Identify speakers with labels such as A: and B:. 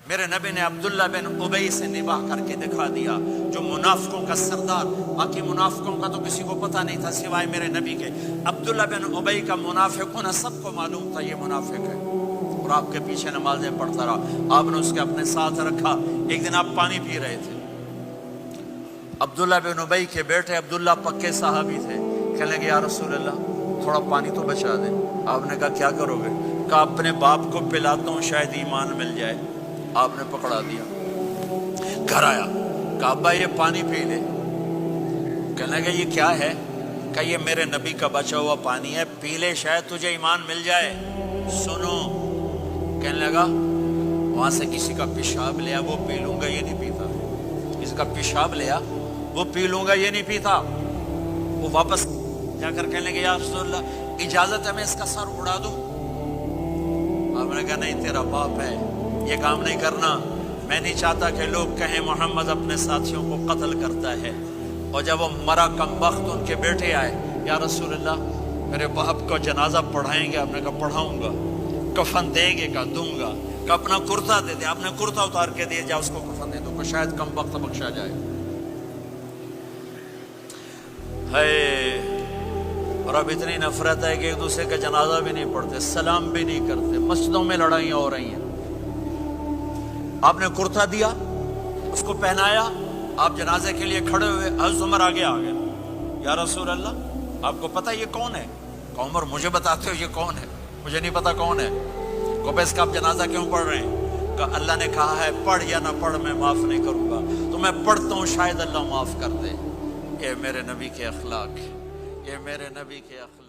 A: میرے نبی نے عبداللہ بن ابی سے نباہ کر کے دکھا دیا، جو منافقوں کا سردار، باقی منافقوں کا تو کسی کو پتہ نہیں تھا سوائے میرے نبی کے۔ عبداللہ بن ابی کا منافق ہونا سب کو معلوم تھا، یہ منافق ہے، اور آپ کے پیچھے نمازیں پڑھتا رہا۔ آپ نے اس کے اپنے ساتھ رکھا۔ ایک دن آپ پانی پی رہے تھے، عبداللہ بن ابی کے بیٹے عبداللہ پکے صحابی تھے، کہنے لگے یا رسول اللہ تھوڑا پانی تو بچا دیں۔ آپ نے کہا کیا کرو گے؟ کہا اپنے باپ کو پلاتا ہوں، شاید ایمان مل جائے۔ آپ نے پکڑا دیا، گھر آیا، کہا ابا یہ پانی پی لے۔ کہنے لگے یہ کیا ہے؟ کہا یہ میرے نبی کا بچا ہوا پانی ہے، پی لے شاید تجھے ایمان مل جائے۔ سنو، کہنے لگا وہاں سے کسی کا پیشاب لیا وہ پی لوں گا، یہ نہیں پیتا۔ کسی کا پیشاب لیا وہ پی لوں گا، یہ نہیں پیتا۔ وہ واپس جا کر کہنے لگے یا رسول اللہ اجازت ہے میں اس کا سر اڑا دوں؟ آپ نے کہا نہیں، تیرا باپ ہے، یہ کام نہیں کرنا۔ میں نہیں چاہتا کہ لوگ کہیں محمد اپنے ساتھیوں کو قتل کرتا ہے۔ اور جب وہ مرا کم بخت، ان کے بیٹے آئے، یا رسول اللہ میرے باپ کو جنازہ پڑھائیں گے؟ آپ نے کہا پڑھاؤں گا۔ کفن دیں گے؟ کہا دوں گا۔ کہ اپنا کرتا دے دے۔ آپ نے کرتا اتار کے دیا، جا اس کو کفن دے دو کہ شاید کم وقت بخشا جائے۔ ہے، اور اب اتنی نفرت ہے کہ ایک دوسرے کا جنازہ بھی نہیں پڑھتے، سلام بھی نہیں کرتے، مسجدوں میں لڑائیاں ہو رہی ہیں۔ آپ نے کرتا دیا، اس کو پہنایا، آپ جنازے کے لیے کھڑے ہوئے، حضرت عمر آگے آ گئے، یا رسول اللہ آپ کو پتہ یہ کون ہے؟ کہ عمر مجھے بتاتے ہو یہ کون ہے؟ مجھے نہیں پتا کون ہے۔ کہ اس کا آپ جنازہ کیوں پڑھ رہے ہیں؟ کہ اللہ نے کہا ہے پڑھ یا نہ پڑھ میں معاف نہیں کروں گا، تو میں پڑھتا ہوں شاید اللہ معاف کر دے۔ یہ میرے نبی کے اخلاق، یہ میرے نبی کے اخلاق۔